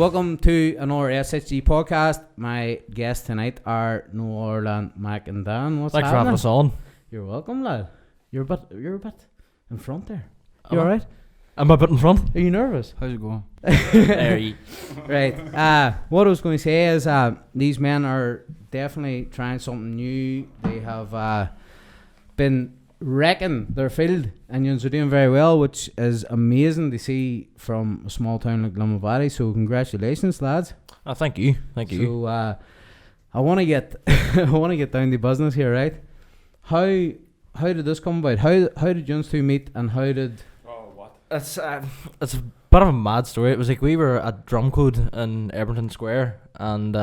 Welcome to another SHG Podcast. My guests tonight are Norland, Mac and Dan. What's Thanks for having happening? us on. You're welcome, lad. You're a bit in front there. You alright? I'm a bit in front. Are you nervous? How's it going? Right. What I was going to say is these men are definitely trying something new. They have been wrecking their field and you're doing very well, which is amazing to see from a small town like Limavady. So congratulations, lads. Oh, thank you. So I want to get down to business here, right? How did this come about? How did you two meet and how did? It's a bit of a mad story. It was like we were at Drum Code in Edmonton Square, and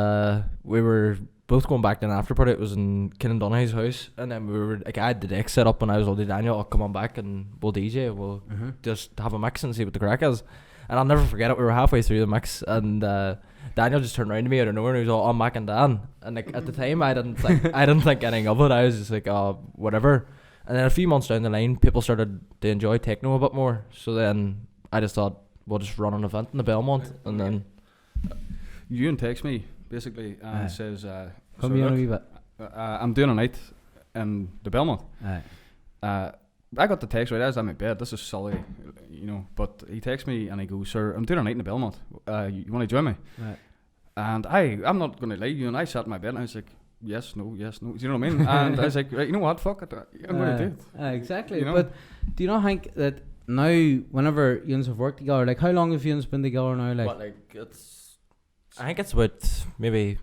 we were both going back to an after party. It was in Kinnan Donaghy's house, and then we were like, I had the deck set up, and I was all to Daniel, I'll come on back and we'll DJ. We'll just have a mix and see what the crack is. And I'll never forget it. We were halfway through the mix, and Daniel just turned around to me out of nowhere, and he was all, "I'm Mac and Dan." And like at the time, I didn't think anything of it. I was just like, "Oh, whatever." And then a few months down the line, people started to enjoy techno a bit more. So then I just thought, we'll just run an event in the Belmont. And then Ewan texts me basically and says, Come here a wee bit. I'm doing a night in the Belmont. I got the text right. I was at my bed. This is silly, But he texts me and he goes, "Sir, I'm doing a night in the Belmont. You want to join me?" Right. And I'm not going to lie to you. And I sat in my bed and I was like, yes, no. Do you know what I mean? And I was like, right, you know what? Fuck it. I'm going to do it. Exactly. But do you not think that now, whenever you have worked together, like how long have you been together now? I think it's about maybe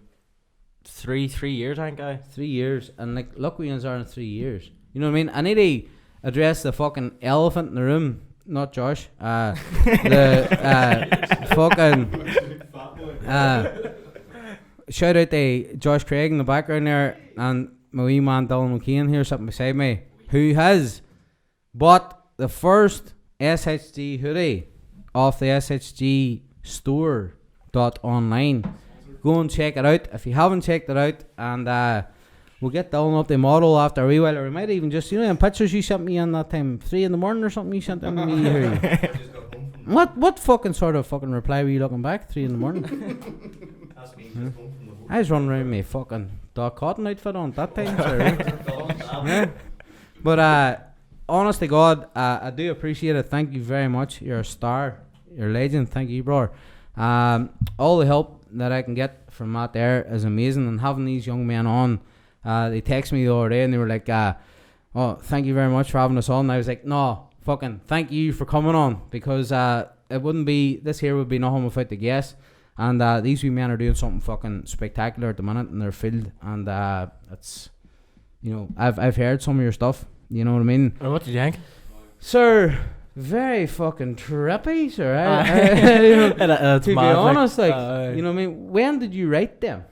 three years. I think 3 years, and like look where you are in 3 years. You know what I mean? I need to address the fucking elephant in the room, not Josh. Shout out to Josh Craig in the background there, and my wee man Dylan McKean here sitting beside me, who has bought the first SHG hoodie off the SHG store.online. Go and check it out if you haven't checked it out, and we'll get Dylan up the model after a wee while, or we might even just, in pictures you sent me in that time, 3 a.m. or something you sent them to me here. What fucking sort of fucking reply were you looking back 3 a.m? I was running around with my fucking Doc Cotton outfit on that time. Yeah. But honest to God, I do appreciate it. Thank you very much. You're a star. You're a legend. Thank you, brother. All the help that I can get from Matt there is amazing. And having these young men on, they texted me the other day and they were like, "Oh, thank you very much for having us on." And I was like, "No, fucking thank you for coming on, because it wouldn't be, this here would be nothing without the guests." And these wee men are doing something fucking spectacular at the minute in their field, and it's, I've heard some of your stuff. You know what I mean? What did you think? Sir, very fucking trippy, sir. To be honest, you know what I mean? When did you write them?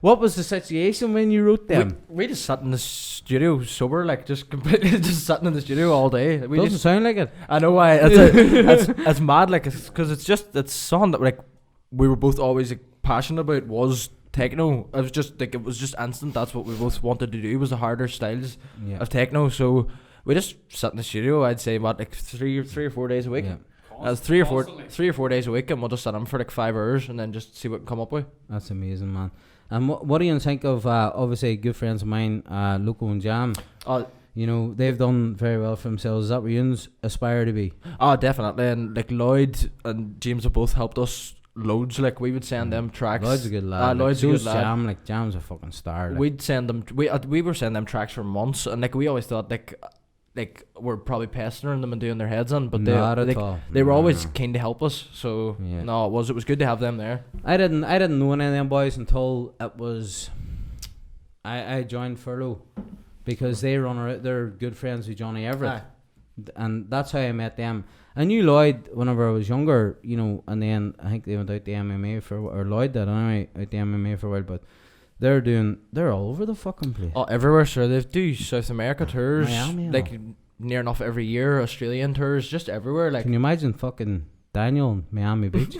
What was the situation when you wrote them? We just sat in the studio sober, like just completely just sitting in the studio all day. We Doesn't sound like it. I know why. It's mad, like, because it's something that like we were both always like, passionate about was techno. It was just like, it was just instant. That's what we both wanted to do, was the harder styles of techno. So we just sat in the studio. I'd say like three or 4 days a week. Yeah. That's 3 or 4 days a week, and we'll just sit in for like 5 hours and then just see what we can come up with. That's amazing, man. And what do you think of obviously good friends of mine, Loco and Jam? They've done very well for themselves. Is that what you aspire to be? Oh, definitely. And like Lloyd and James have both helped us loads. Like we would send them tracks. Lloyd's a good lad. Lloyd's a good lad. Jam's a fucking star. We'd send them. We were sending them tracks for months, and like we always thought like we're probably pestering them and doing their heads in, but they were always keen to help us. So no, it was good to have them there. I didn't know any of them boys until it was I joined Furlough, because they're good friends with Johnny Everett. And that's how I met them. I knew Lloyd whenever I was younger, and then I think they went out to MMA or Lloyd did anyway, out to MMA for a while, but they're all over the fucking place. Oh, everywhere, sir. They do South America tours, Miami, like near enough every year. Australian tours, just everywhere. Like, can you imagine fucking Daniel in Miami Beach?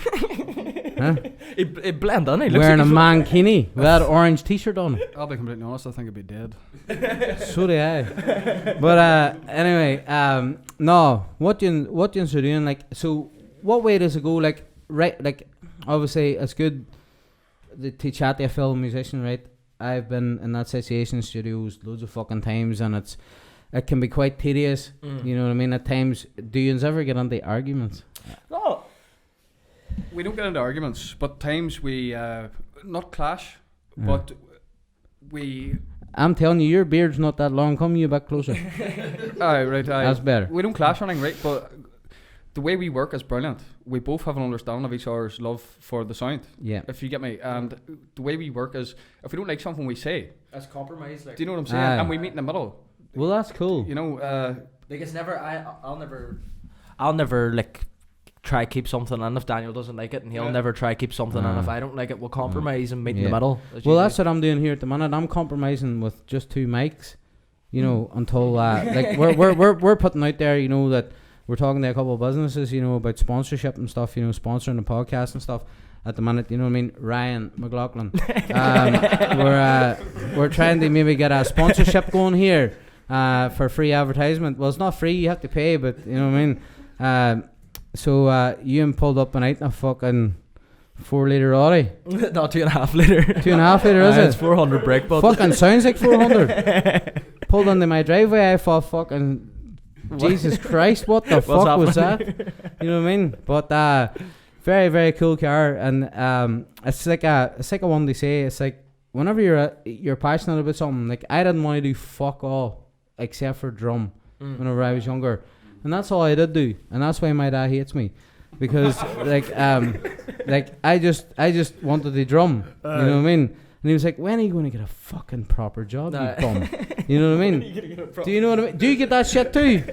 Huh? He blend in. He looks wearing like a mankini with that orange t-shirt on. I'll be completely honest, I think I'd be dead. So do I. But anyway, no. What you doing? Like, so what way does it go? Like, right, like obviously it's good to chat to a fellow musician, right? I've been in that situation studios loads of fucking times, and it can be quite tedious. You know what I mean? At times, do you ever get into arguments? No. We don't get into arguments, but times we not clash, but we. I'm telling you, your beard's not that long. Come you a bit closer. Aye, right. That's better. We don't clash or anything, right? But the way we work is brilliant. We both have an understanding of each other's love for the sound. Yeah. If you get me, and the way we work is, if we don't like something, we say. That's compromise. Like. Do you know what I'm saying? Aye. And we meet in the middle. Well, that's cool. You know, like it's never. I'll never like try keep something, and if Daniel doesn't like it, and he'll never try keep something, and if I don't like it, we'll compromise and meet in the middle. Well, that's what I'm doing here at the minute. I'm compromising with just 2 mics, you know, until like we're putting out there, you know, that we're talking to a couple of businesses, you know, about sponsorship and stuff, you know, sponsoring the podcast and stuff. At the minute, you know what I mean, Ryan McLaughlin. We're trying to maybe get a sponsorship going here for free advertisement. Well, it's not free; you have to pay, but you know what I mean. So Ewan pulled up a night in a fucking 4-litre Audi. Not 2.5 litre. 2.5 litre, is it? It's 400 brake, but fucking sounds like 400. Pulled onto my driveway. I thought, fucking Jesus Christ, what the fuck was that? You know what I mean? But very, very cool car, and it's like a one to say. It's like whenever you're passionate about something. Like I didn't want to do fuck all except for drum whenever I was younger. And that's all I did do, and that's why my dad hates me, because like I just wanted to drum, you know what I mean? And he was like, "When are you going to get a fucking proper job, you bum?" You know what I mean? Do you know what I mean? Do you get that shit too?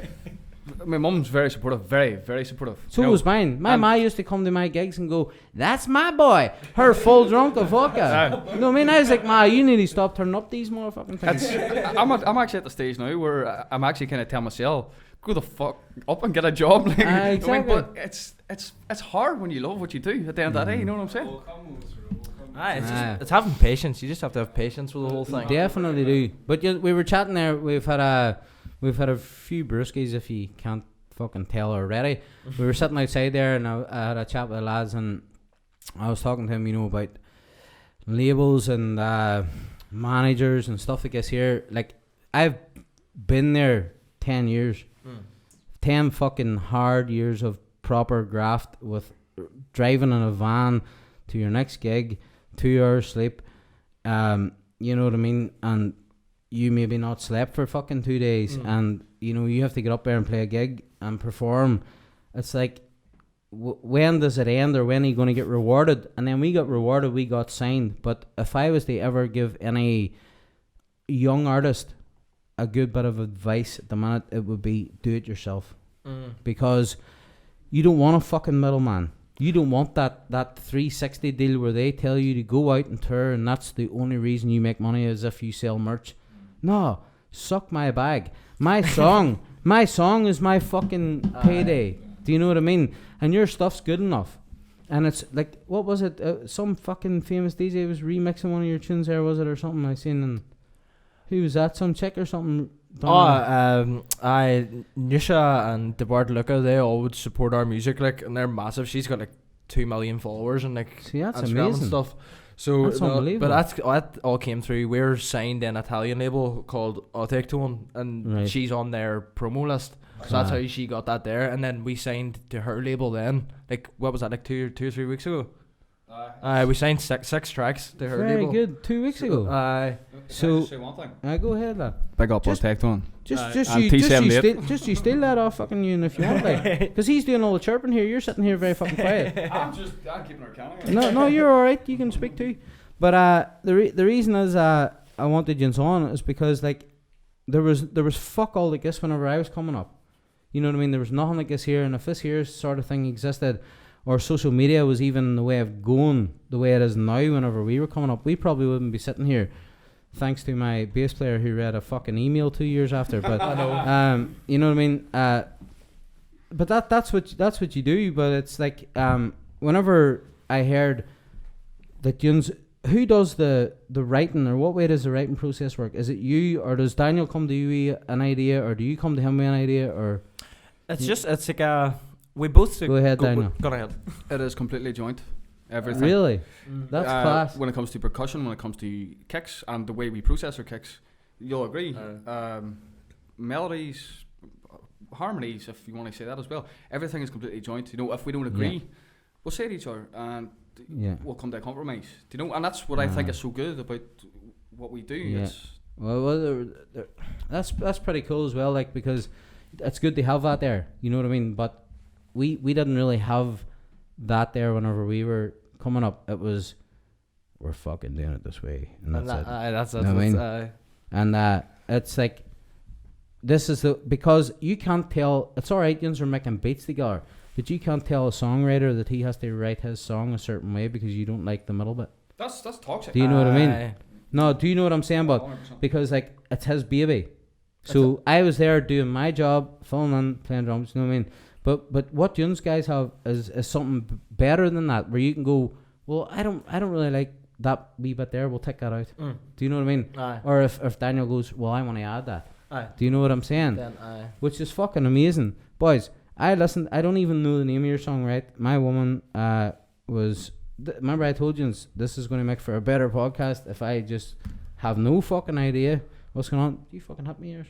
My mum's very supportive, very, very supportive. So was mine. My ma used to come to my gigs and go, "That's my boy, her full drunk of vodka." You know what I mean? I was like, "Ma, you need to stop turning up these motherfucking things." I'm actually at the stage now where I'm actually kind of telling myself, go the fuck up and get a job. Like, exactly. I mean, but it's hard when you love what you do at the end of the day, you know what I'm saying? It's having patience. You just have to have patience with the whole thing. Definitely do. But we were chatting there. We've had a few brewskis, if you can't fucking tell already. We were sitting outside there, and I had a chat with the lads, and I was talking to him, you know, about labels and managers and stuff like this here. Like, I've been there 10 years. 10 fucking hard years of proper graft, with driving in a van to your next gig, 2 hours sleep, you know what I mean, and you maybe not slept for fucking 2 days, and you know you have to get up there and play a gig and perform. It's like, when does it end, or when are you going to get rewarded? And then we got rewarded, we got signed. But if I was to ever give any young artist a good bit of advice at the minute, it would be do it yourself, because you don't want a fucking middleman. You don't want that 360 deal where they tell you to go out and tour, and that's the only reason you make money, is if you sell merch. No, suck my bag. My song is my fucking payday. Do you know what I mean? And your stuff's good enough. And it's like, what was it? Some fucking famous DJ was remixing one of your tunes there, was it, or something? I seen. And who was that? Some chick or something? Nisha and Doherty, they all would support our music, like, and they're massive. She's got like 2 million followers and like see, that's Instagram amazing and stuff. So that's unbelievable. But that all came through. We're signed in an Italian label called techno, and she's on their promo list. So that's how she got that there. And then we signed to her label then. Like, what was that, like 2 or 3 weeks ago? We signed six tracks to her label. Very good. 2 weeks ago. So say one thing? go ahead, lad. Big up on Tecton. Just you steal that off fucking you, if you want, like, because he's doing all the chirping here. You're sitting here very fucking quiet. I'm keeping her counting. No, you're all right. You can speak too. But the reason is I wanted you on is because, like, there was fuck all like this whenever I was coming up. You know what I mean? There was nothing like this here, and if this here sort of thing existed, or social media was even in the way of going the way it is now, whenever we were coming up, we probably wouldn't be sitting here. Thanks to my bass player who read a fucking email 2 years after. But I know. you know what I mean? But that's what you do. But it's like, whenever I heard that who does the writing, or what way does the writing process work? Is it you, or does Daniel come to you with an idea, or do you come to him with an idea, or? It's just, it's like We both took... Go ahead, Daniel. Go ahead. It is completely joint. Everything. Really? That's class. When it comes to percussion, when it comes to kicks, and the way we process our kicks, you'll agree. Melodies, harmonies, if you want to say that as well. Everything is completely joint. You know, if we don't agree, we'll say to each other, and we'll come to a compromise. Do you know? And that's what I think is so good about what we do. Yeah. It's That's pretty cool as well. Like, because it's good to have that there. You know what I mean? But we didn't really have that there whenever we were coming up. It was, we're fucking doing it this way, and that's it. That's you know what I mean? And it's like, this is because you can't tell. It's alright, yous are making beats together, but you can't tell a songwriter that he has to write his song a certain way because you don't like the middle bit. That's toxic. Do you know what I mean? No, do you know what I'm saying? But 100%. because like it's his baby, so I was there doing my job, filling in, playing drums. You know what I mean? But what yous guys have is something better than that, where you can go, well, I don't really like that wee bit there. We'll take that out. Do you know what I mean? Or if Daniel goes, well, I want to add that. Do you know what I'm saying? Then, which is fucking amazing, boys. I listened. I don't even know the name of your song, right? My woman was. Remember, I told you this is going to make for a better podcast if I just have no fucking idea what's going on. You fucking hit me here.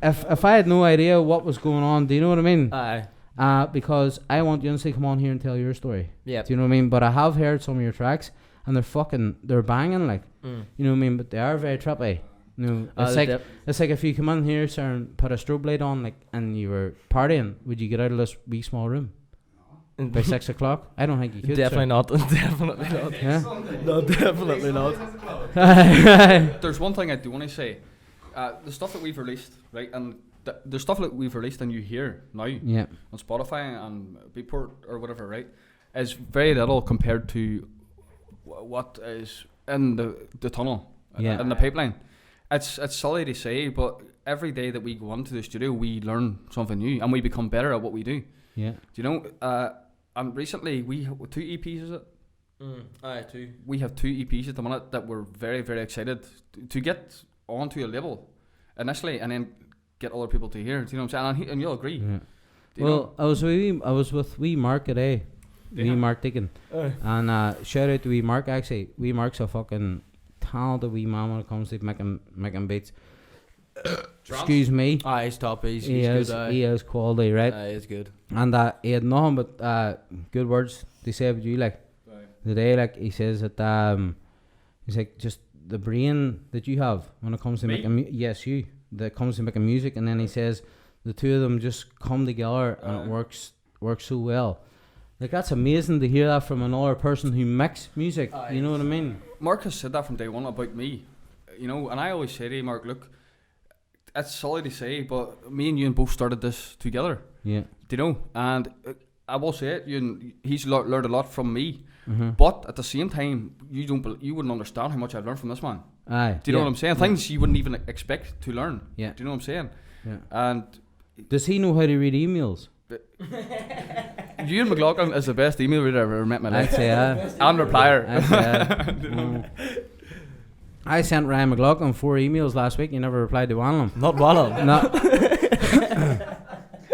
If I had no idea what was going on, do you know what I mean? Because I want you to come on here and tell your story. Yeah. Do you know what I mean? But I have heard some of your tracks, and they're banging, like. You know what I mean? But they are very trippy. You know, it's like if you come in here, sir, and put a strobe light on, like, and you were partying, would you get out of this wee small room by 6 o'clock? I don't think you could. Definitely sir. not. Definitely not. Yeah? No, definitely not. There's one thing I do want to say. The stuff that we've released, right, and the stuff that we've released and you hear now on Spotify and Beatport or whatever, right, is very little compared to what is in the tunnel, in the pipeline. It's silly to say, but every day that we go into the studio, we learn something new and we become better at what we do. Yeah. Do you know? And recently we have 2 EPs, is it? 2. We have 2 EPs at the minute that we're very, very excited to get onto a level initially, and then get other people to hear. Do you know what I'm saying? And you'll agree. Yeah. You Well, I was with wee Mark today, wee Mark Deacon, and shout out to wee Mark. Actually, wee Mark's a fucking talented wee man when it comes to making beats. Excuse me. He's top. He's He is quality, right? He's good. And he had nothing but good words to say about you, like today. Like, he says that he's like, just the brain that you have when it comes to making you that comes to making music, and then he says the two of them just come together and it works so well. Like, that's amazing to hear that from another person who makes music. You know what I mean? Mark has said that from day one about me, you know, and I always say to him, Mark, look, it's silly to say, but me and you both started this together. Yeah. Do you know? And I will say it, he's learned a lot from me. But at the same time, you wouldn't understand how much I've learned from this man. Do you know what I'm saying? Things you wouldn't even expect to learn. Yeah. Do you know what I'm saying? Yeah. And does he know how to read emails? Ewan McLaughlin is the best email reader I've ever met in my life. I'd say and replier. I sent Ryan McLaughlin 4 emails last week. You never replied to one of them. Not one of them.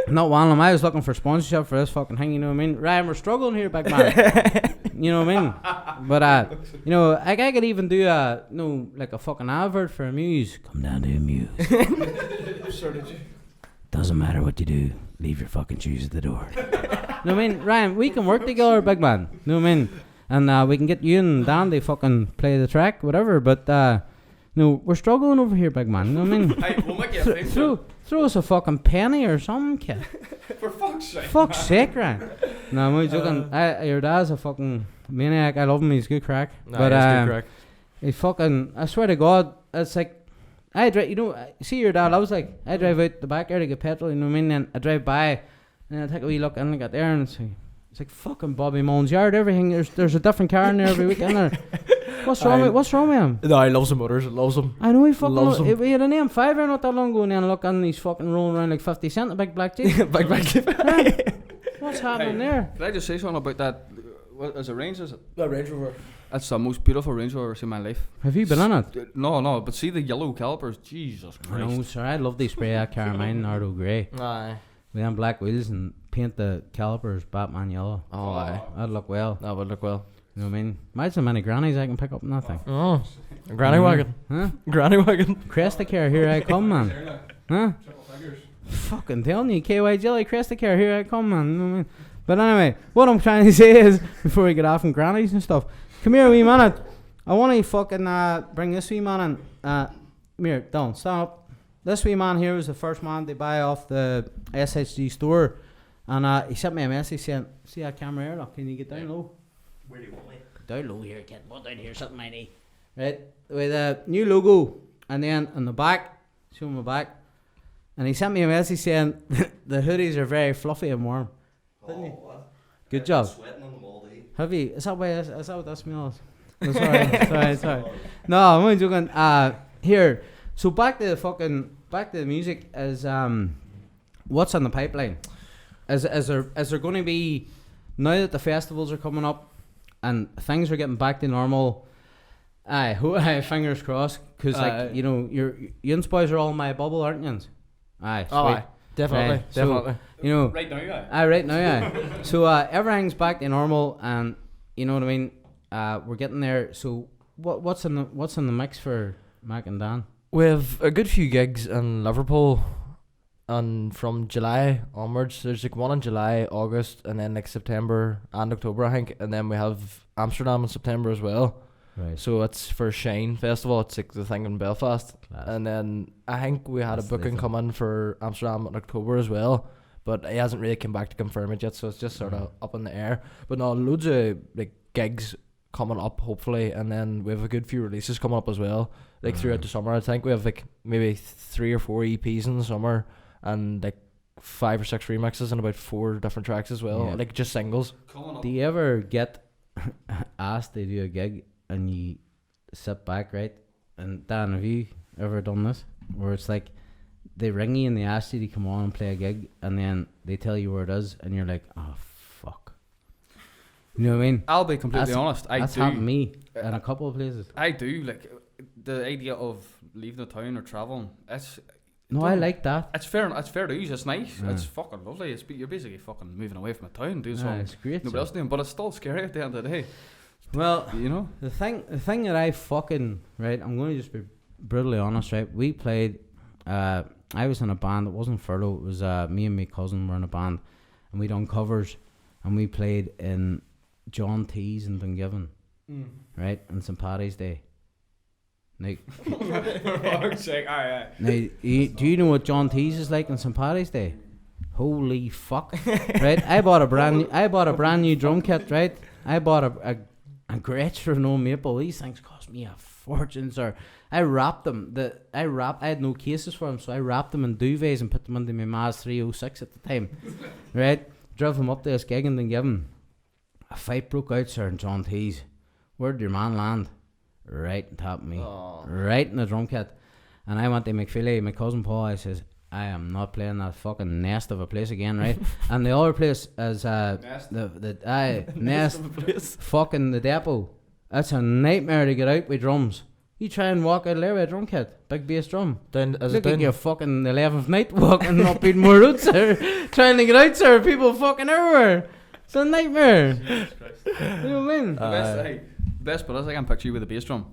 Not one of them. I was looking for sponsorship for this fucking thing. You know what I mean? Ryan, we're struggling here, big man. You know what I mean? But you know, I could even do like a fucking advert for Amuse. Come down to Amuse. Doesn't matter what you do, leave your fucking shoes at the door. You know what I mean? Ryan, we can work together, big man. You know what I mean? And we can get you and Dan to fucking play the track, whatever. But we're struggling over here, big man. You know what I mean? Hey, we'll make you a throw us a fucking penny or something, kid. For fuck's sake. Fuck's sake, Ryan. No, I'm only joking. Your dad's a fucking maniac. I love him. He's good crack. Nah, but he's good crack. He fucking, I swear to God, it's like, I drive, see your dad, I was like, I drive out the back there to get petrol, you know what I mean? And I drive by, and I take a wee look in, I get there, and it's like fucking Bobby Mullins' yard, everything. There's a different car in there every weekend there. What's wrong with him? No, he loves the motors. He loves them. I know he fucking loves them. He had an M5 there not that long ago, and then I look and he's fucking rolling around like 50 Cent, a big black Jeep. Big black Jeep. What's happening there? Can I just say something about that? What is a Range, is it? The Range Rover. That's the most beautiful Range Rover I've ever seen in my life. Have you been in it? No, but see the yellow calipers, Jesus Christ. I know, sir. I'd love to spray that car of mine, Nardo Grey. Aye. with them black wheels and paint the calipers Batman yellow. Oh, aye. That'd look well. That would look well. You know what I mean? Imagine how many grannies I can pick up in that thing. Oh, a granny wagon. Huh? Granny wagon. Crestacare, here I come, man. Huh? Fucking telling you, KY Jelly, Crestacare, here I come, man. You know what I mean? But anyway, what I'm trying to say is, before we get off on grannies and stuff, come here, wee man. I want to fucking bring this wee man in. Come here, Dylan, stand up. This wee man here was the first man to buy off the SHG store. And he sent me a message saying, see that camera here, look, can you get down low? Where do you want me? Down low here, kid. What down here, something I need. Right, with a new logo, and then on the back, show him the back, and he sent me a message saying the hoodies are very fluffy and warm. Didn't he? What? Good job. Sweating on them all day. Have you? Is that what that smells? No, sorry. No, I'm only joking. Here. So back to the music is what's on the pipeline? Is there going to be, now that the festivals are coming up and things are getting back to normal? Aye, fingers crossed, because like you know, your boys are all in my bubble, aren't you? Aye, sweet. Oh, aye. Definitely, Right, definitely. So, you know, Right now, yeah. right now, yeah. So everything's back to normal, and you know what I mean. We're getting there. So what's in the mix for Mac and Dan? We have a good few gigs in Liverpool, and from July onwards, there's like one in July, August, and then like September and October, I think, and then we have Amsterdam in September as well. Right. So it's for Shine Festival. It's like the thing in Belfast, Class. and then I think we had That's a booking decent. come in for Amsterdam in October as well, but he hasn't really come back to confirm it yet. So it's just sort of up in the air. But no, loads of like gigs coming up hopefully, and then we have a good few releases coming up as well. Like throughout the summer, I think we have like maybe 3 or 4 EPs in the summer, and like 5 or 6 remixes and about 4 different tracks as well. Yeah. Like just singles. Coming up. Do you ever get asked to do a gig and you sit back, right? And Dan, have you ever done this? Where it's like they ring you and they ask you to come on and play a gig, and then they tell you where it is, and you're like, oh fuck. You know what I mean? I'll be completely That's- honest. That's happened to me in a couple of places. I do like the idea of leaving the town or traveling. No, I like that. It's fair. It's fair to use. It's nice. Yeah. It's fucking lovely. You're basically fucking moving away from a town, doing Aye, something it's great. nobody else doing. But it's still scary at the end of the day. Well, You know. the thing that I fucking, right, I'm going to just be brutally honest, right? We played, I was in a band. It wasn't Furlough. It was me and my cousin were in a band, and we done covers, and we played in John T's in Dungiven, right, on St. Paddy's Day. Now, For fuck's sake, aye. now do you know what John T's is like on St. Paddy's Day? Holy fuck! Right, I bought a brand new drum kit. Right, I bought a Gretsch for no maple. These things cost me a fortune, sir. I wrapped them. I had no cases for them, so I wrapped them in duvets and put them into my Maz 306 at the time. Right, drove them up to this gig and then give them. A fight broke out, sir, in John T's. Where did your man land? Right on top of me. Oh. Right in the drum kit. And I went to McPhilly, my cousin Paul, I says, I am not playing that fucking nest of a place again, right? And the other place is Nest. Nest fucking the depot. That's a nightmare to get out with drums. You try and walk out of there with a drum kit, big bass drum. Down, is it Look down? at your fucking 11th night walking up in more routes, sir. Trying to get out, sir. People fucking everywhere. It's a nightmare. You know what I mean? The best part is I can picture you with a bass drum.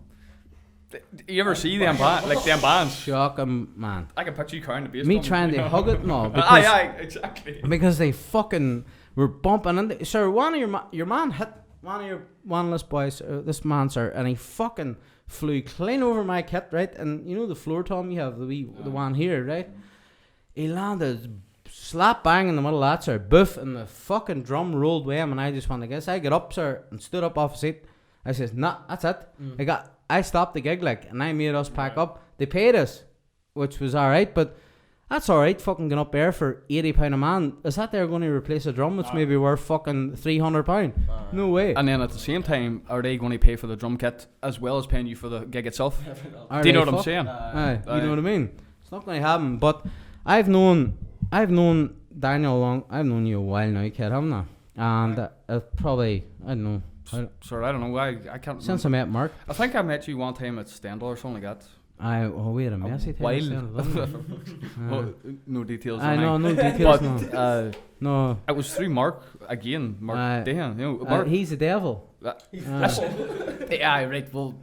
You ever see them them bands? Shocking, man. I can picture you carrying the bass Me drum. trying to hug it and all. Aye, exactly. Because they fucking were bumping into. Sir, one of your man hit one of this boys, this man, sir, and he fucking flew clean over my kit, right? And you know the floor tom you have, the one here, right? He landed slap bang in the middle of that, sir, boof, and the fucking drum rolled with him, and I just went, I guess I got up, sir, and stood up off the seat. I says, nah, that's it. I stopped the gig, like, and I made us pack up. They paid us, which was alright, but that's alright, fucking going up there for £80 a man. Is that they're going to replace a drum that's maybe worth fucking £300? No way. And then at the same time, are they going to pay for the drum kit as well as paying you for the gig itself? Are Do you know they what I'm fuck- saying? Aye, Aye. you know what I mean? It's not going to happen, but I've known Daniel long. I've known you a while now, kid, haven't I? And probably, I don't know, Sorry, I don't know. I can't since I met Mark. I think I met you one time at Stendhal or something like that. We had a messy thing. No details. I know, no details. But no. it was through Mark again. Mark Dehan. You know, Mark. He's the devil. Yeah, right. Well,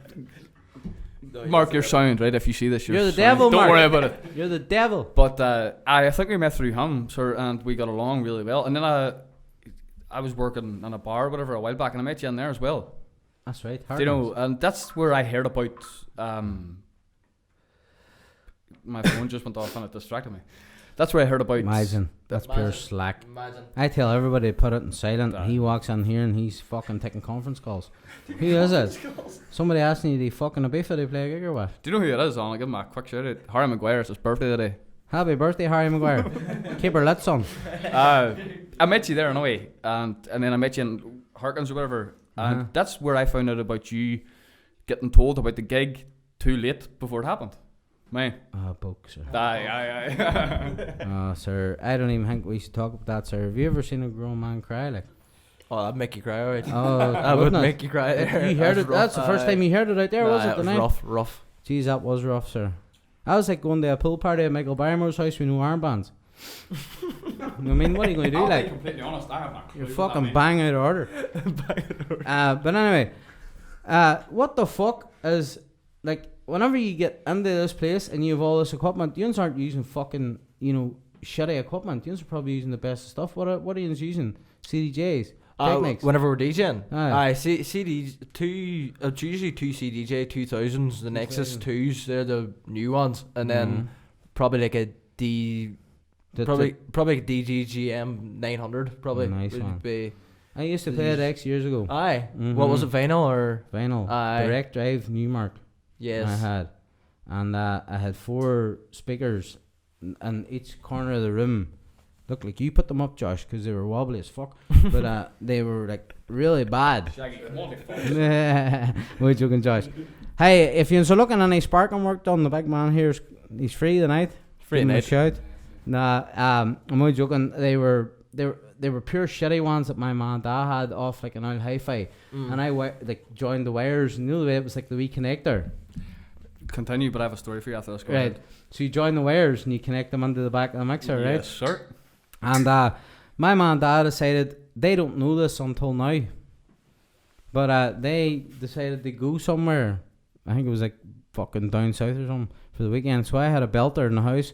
Mark, you're sound, right? If you see this, you're the sound. devil. Don't Mark. worry about it. You're the devil. But I think we met through him, sir, and we got along really well. And then I was working in a bar or whatever a while back, and I met you in there as well. That's right. You know, and that's where I heard about. My phone just went off and it distracted me. That's where I heard about. Imagine. That's pure slack. I tell everybody to put it in silent. He walks in here and he's fucking taking conference calls. Who is it? Somebody asking you, do you fucking a beef or do you play a gig or what? Do you know who it is? I'll give him a quick shout out. Harry Maguire, it's his birthday today. Happy birthday, Harry Maguire. Keep her lit, son. I met you there in a way, and then I met you in Harkins or whatever. And that's where I found out about you getting told about the gig too late before it happened. Man. Book, sir. Aye. Sir, I don't even think we should talk about that, sir. Have you ever seen a grown man cry? Like, oh, that'd make you cry, alright. Oh, that would make you cry. You heard it. That's the first time you heard it out there, was it? It was rough. Jeez, that was rough, sir. I was like going to a pool party at Michael Barrymore's house with no armbands. I mean, what are you going to do? I'll like, be completely honest, I have not. You're fucking bang out of order. But anyway, what the fuck is like? Whenever you get into this place and you have all this equipment, you aren't using fucking, shitty equipment. You're probably using the best stuff. What are you using? CDJs, Technics. Whenever we're DJing, CDs it's usually two CDJ 2000s. The Nexus 2s, they're the new ones, and then probably like a probably a DGGM 900. Probably nice would one. Be. I used to play it X years ago. Aye. What was it, vinyl or vinyl? Direct drive Newmark. Yes. I had. And I had 4 speakers in each corner of the room. Look, like you put them up, Josh, because they were wobbly as fuck. But they were like really bad. We're joking, Josh. Hey, if you're looking at any sparking work done, the big man here, he's free tonight. Free tonight. Shout. Nah, I'm only joking. They were pure shitty ones that my mom and dad had off like an old hi-fi, and I joined the wires. And the other way it was like the wee connector. Continue, but I have a story for you after this. Right. So you join the wires and you connect them into the back of the mixer, right? Yes, sir. And my mom and dad decided they don't know this until now, but they decided to go somewhere. I think it was like fucking down south or something for the weekend. So I had a belter in the house,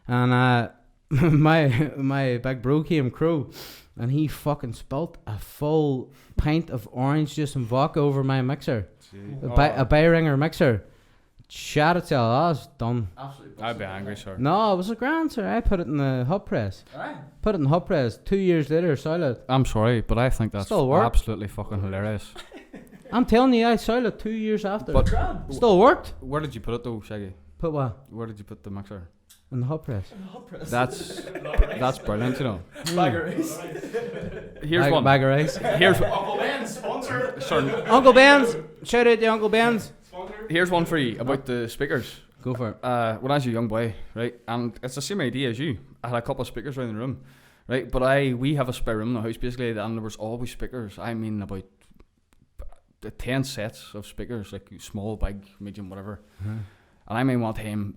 and my big bro came crew, and he fucking spilt a full pint of orange juice and vodka over my mixer, a Bayringer mixer. Shot it till I was done. I'd be angry, sir. No, it was a grand, sir. I put it in the hub press. Put it in the hub press. 2 years later, solid. I'm sorry, but I think that's absolutely fucking hilarious. I'm telling you, I sold it 2 years after. But still worked. Where did you put it though, Shaggy? Put what? Where did you put the mixer? In the hub press. That's brilliant, you know. Bag of rice. Here's one. Bag of rice. Here's Uncle Ben's sponsor. Uncle Ben's. Shout out to Uncle Ben's. Here's one for you about the speakers. Go for it. When I was a young boy, right, and it's the same idea as you. I had a couple of speakers around the room, right, but we have a spare room in the house basically, and there was always speakers. I mean about 10 sets of speakers, like small, big, medium, whatever. And I mean one time,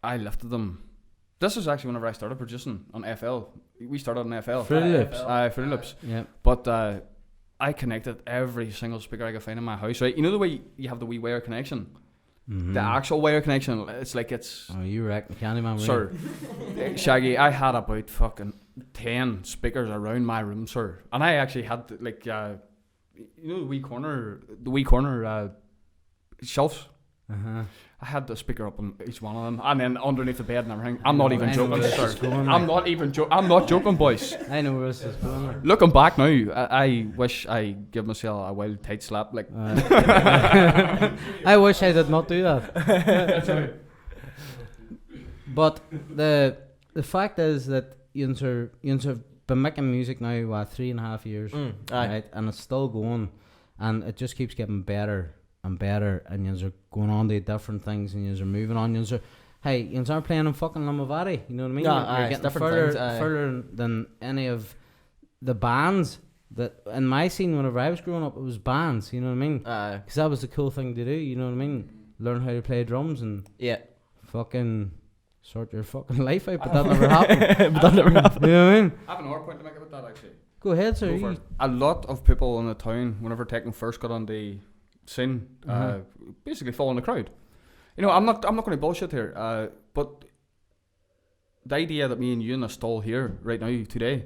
I lifted them. This is actually whenever I started producing on FL. We started on FL. Fruity Loops. Fruity Loops. Yeah. But I connected every single speaker I could find in my house, right? You know the way you have the wee wire connection? The actual wire connection, it's like it's... Oh, you reckon Candyman? Sir, Shaggy, I had about fucking 10 speakers around my room, sir. And I actually had, like, you know the wee corner shelves? I had the speaker up on each one of them, and then underneath the bed and everything. I'm not even joking, sir. I'm not joking, boys. I know where this is going. Looking back now, I wish I give myself a wild tight slap. Like, I wish I did not do that. But the fact is that you've been making music now 3.5 years, right? And it's still going, and it just keeps getting better and better, and you're going on to different things, and you're moving on. Hey, you are playing in fucking Lamavati, you know what I mean? You're getting further than any of the bands that in my scene whenever I was growing up. It was bands, you know what I mean? Because that was the cool thing to do, you know what I mean? learn how to play drums and Yeah. fucking sort your fucking life out, but that never happened. But that never happened. You know what I mean? I have another point to make about that actually. Go ahead, sir. Go for you- it. A lot of people in the town, whenever techno first got on the scene, basically fall in the crowd. You know, I'm not going to bullshit here, but the idea that me and you in a stall here right now today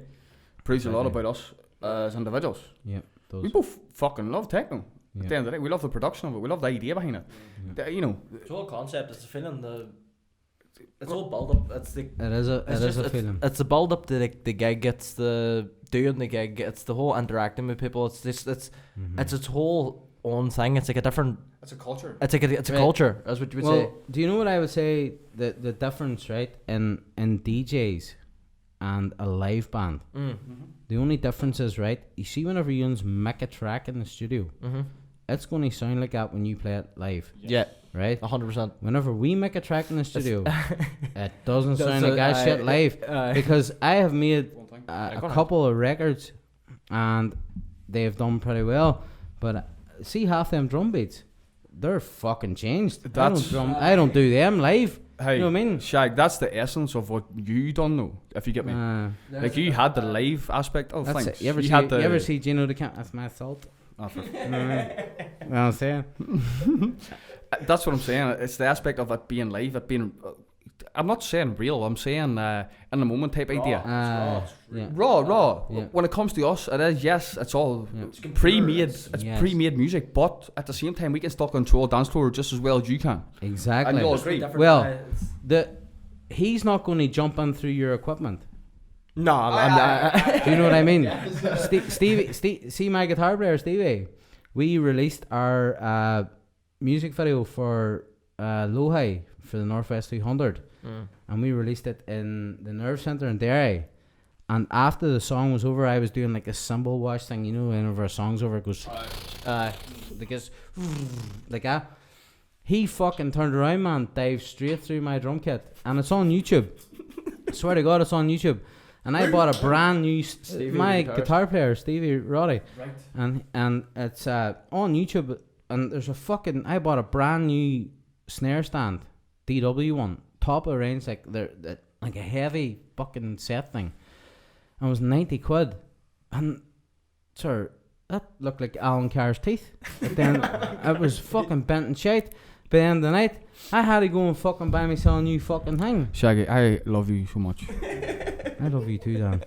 proves a lot about us as individuals. Yeah, We both fucking love techno. At the end of the day, we love the production of it. We love the idea behind it. You know, The whole concept is the feeling, it's all build up. It's the It is a feeling. It's the build up to the gig. It's the doing the gig. It's the whole interacting with people. It's its whole own thing. It's like a different. it's a culture. It's like it's a culture. That's what you would say. Do you know what I would say? The difference, right, in DJs and a live band. The only difference is, right, you see whenever you make a track in the studio, it's going to sound like that when you play it live. Yeah. Right? 100%. Whenever we make a track in the studio, it doesn't sound like that shit live. Because I have made a couple of records and they've done pretty well. But see half them drum beats, they're fucking changed. I don't do them live. Hey, you know what I mean? Shag, that's the essence of what you done though, if you get me. Like you had the live aspect of that's things. it. You ever see Gino the Cat? That's my salt. You know what I'm saying? That's what I'm saying. It's the aspect of it being live, it being. I'm not saying real. I'm saying in the moment type idea. Raw. Yeah. When it comes to us, it is it's all pre-made. It's pre-made music, but at the same time, we can still control a dance floor just as well as you can. Exactly. And you all agree. Well, he's not going to jump in through your equipment. No, I'm Do you know what I mean? Stevie, see my guitar player, Stevie. We released our music video for Low High for the Northwest 300, and we released it in the Nerve Centre in Derry. And after the song was over, I was doing like a cymbal wash thing, you know, whenever a song's over, it goes like this, like that. He fucking turned around, man, dived straight through my drum kit, and it's on YouTube. I swear to God, it's on YouTube. And I bought a brand new my guitar player, Stevie Roddy, right? And it's on YouTube. And there's I bought a brand new snare stand, DW one, top of range, like like a heavy fucking set thing. And it was 90 quid. And sir, that looked like Alan Carr's teeth. But then it was fucking bent and shite. By the end of the night, I had to go and fucking buy myself a new fucking thing. Shaggy, I love you so much. I love you too, Dan.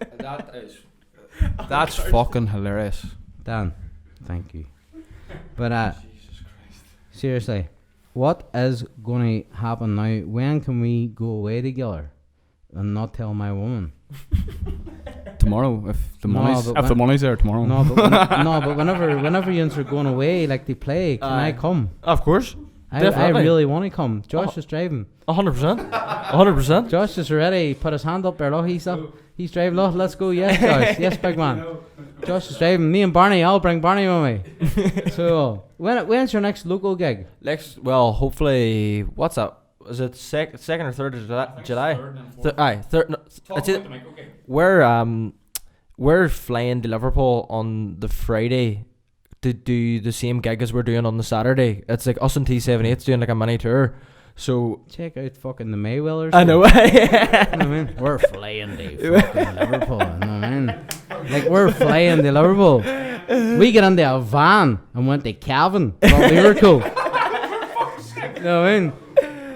That's fucking hilarious. Dan, thank you. But seriously, what is going to happen now? When can we go away together and not tell my woman? Tomorrow, if the money's there tomorrow. But whenever you are going away, like they play, can I come? Of course. I really want to come. Josh is driving. 100%. 100%. Josh is already put his hand up there. Look, he's driving. Look, let's go. Yes, Josh. Yes, big man. Josh is driving. Me and Barney. I'll bring Barney with me. So when's your next local gig? Well, hopefully. What's up? Is it second or third of July? Third. We're flying to Liverpool on the Friday to do the same gig as we're doing on the Saturday. It's like us and T78's doing like a mini tour. So check out fucking the Mayweathers. I know. You know what I mean? We're flying to fucking Liverpool. You know what I mean? Like we're flying to Liverpool. We get into a van and went to Calvin. Thought we were cool. You know what I mean?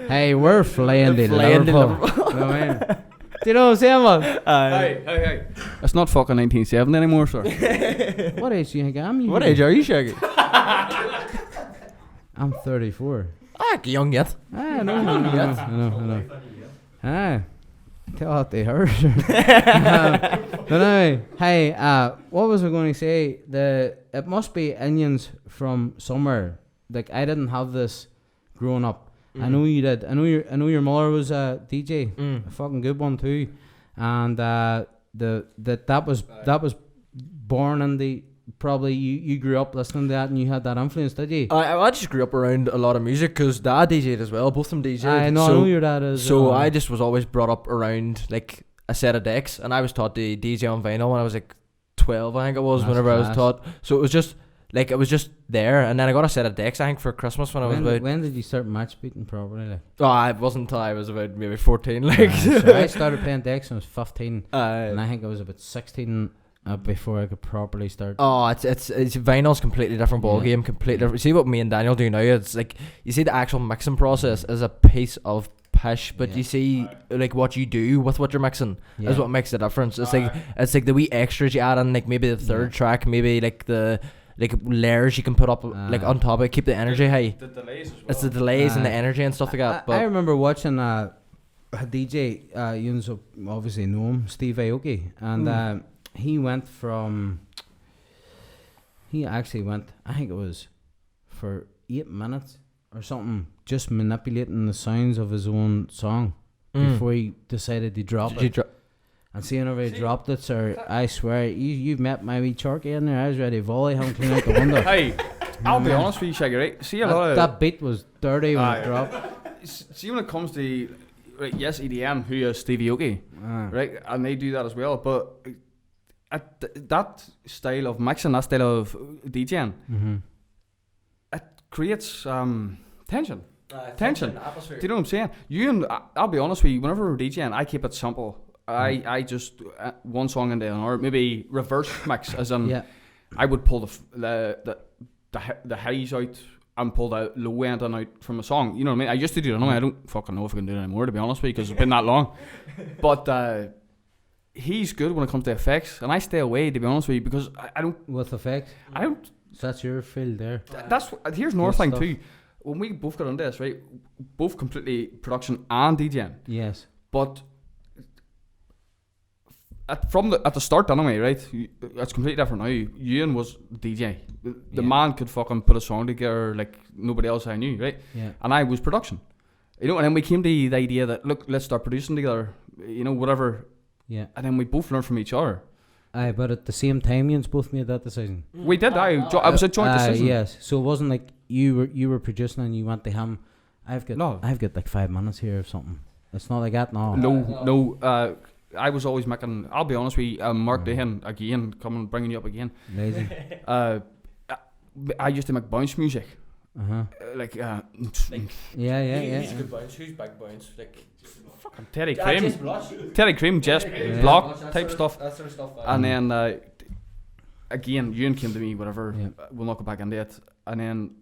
Hey, we're flying to Liverpool. You know what I mean? Do you know what I'm saying, man? Hey. It's not fucking 1970 anymore, sir. What age do you think I'm? What age are you, Shaggy? I'm 34. Young yet. I know. Tell what they heard. But anyway, hey, what was I going to say? It must be Indians from somewhere. Like I didn't have this growing up. I know you did. I know your mother was a DJ, a fucking good one too, and that was born in the probably you grew up listening to that and you had that influence, did you? I just grew up around a lot of music because Dad DJ'd as well. Both of them DJ'd. I know your dad is. So I just was always brought up around like a set of decks, and I was taught to DJ on vinyl when I was like 12, I think it was. Whenever class. I was taught, so it was just like it was just there. And then I got a set of decks, I think, for Christmas when I was about. When did you start match beating properly? Like? Oh, it wasn't until I was about maybe 14. Like, So I started playing decks when I was 15, and and I think I was about 16 before I could properly start. Oh, it's vinyl's completely different ball game, completely different. See what me and Daniel do now? It's like you see the actual mixing process is a piece of pish, but you see like what you do with what you're mixing is what makes the difference. It's like the wee extras you add in, like maybe the third track, maybe like the layers you can put up like on top of it, keep the energy high. The delays as well. It's the delays and the energy and stuff like that. But I remember watching a DJ, you obviously know him, Steve Aoki, and he actually went, I think it was for 8 minutes or something, just manipulating the sounds of his own song before he decided to drop it. And seeing whenever he dropped it, sir, I swear, you've met my wee Chorky in there. I was ready to volley him clean out the window. Hey, I'll be honest with you, Shaggy, right? See a lot of... That beat was dirty when it dropped. See, when it comes to, right, yes, EDM, who is Stevie Aoki, right? And they do that as well, but... that style of mixing, that style of DJing, it creates tension. Tension. Do you know what I'm saying? I'll be honest with you, whenever we're DJing, I keep it simple. I just one song into another, maybe reverse mix, as in I would pull the highs out and pull the low end and out from a song. You know what I mean? I used to do it anyway. I don't fucking know if I can do it anymore, to be honest with you, because it's been that long. But he's good when it comes to effects, and I stay away, to be honest with you, because I don't. With effects? I don't. So that's your field there. Here's another thing too. When we both got on this, right, both completely production and DJing. Yes. But at the start anyway, right? It's completely different now. Ewan was DJ. The man could fucking put a song together like nobody else I knew, right? Yeah. And I was production. You know, and then we came to the idea that look, let's start producing together. You know, whatever. Yeah. And then we both learned from each other. Aye, but at the same time, you both made that decision. We did. I was a joint decision. Yes. So it wasn't like you were producing and you went to him. I've got like 5 minutes here or something. It's not like that. No. I was always making. I'll be honest with you. Mark Dehan again, bringing you up again. Lazy. I used to make bounce music. Yeah. Who's good bounce? Who's big bounce? Like fucking Teddy Cream, Jess Block type stuff. That sort of stuff. And then again, Ewan came to me. Whatever. We'll not go back into it. And then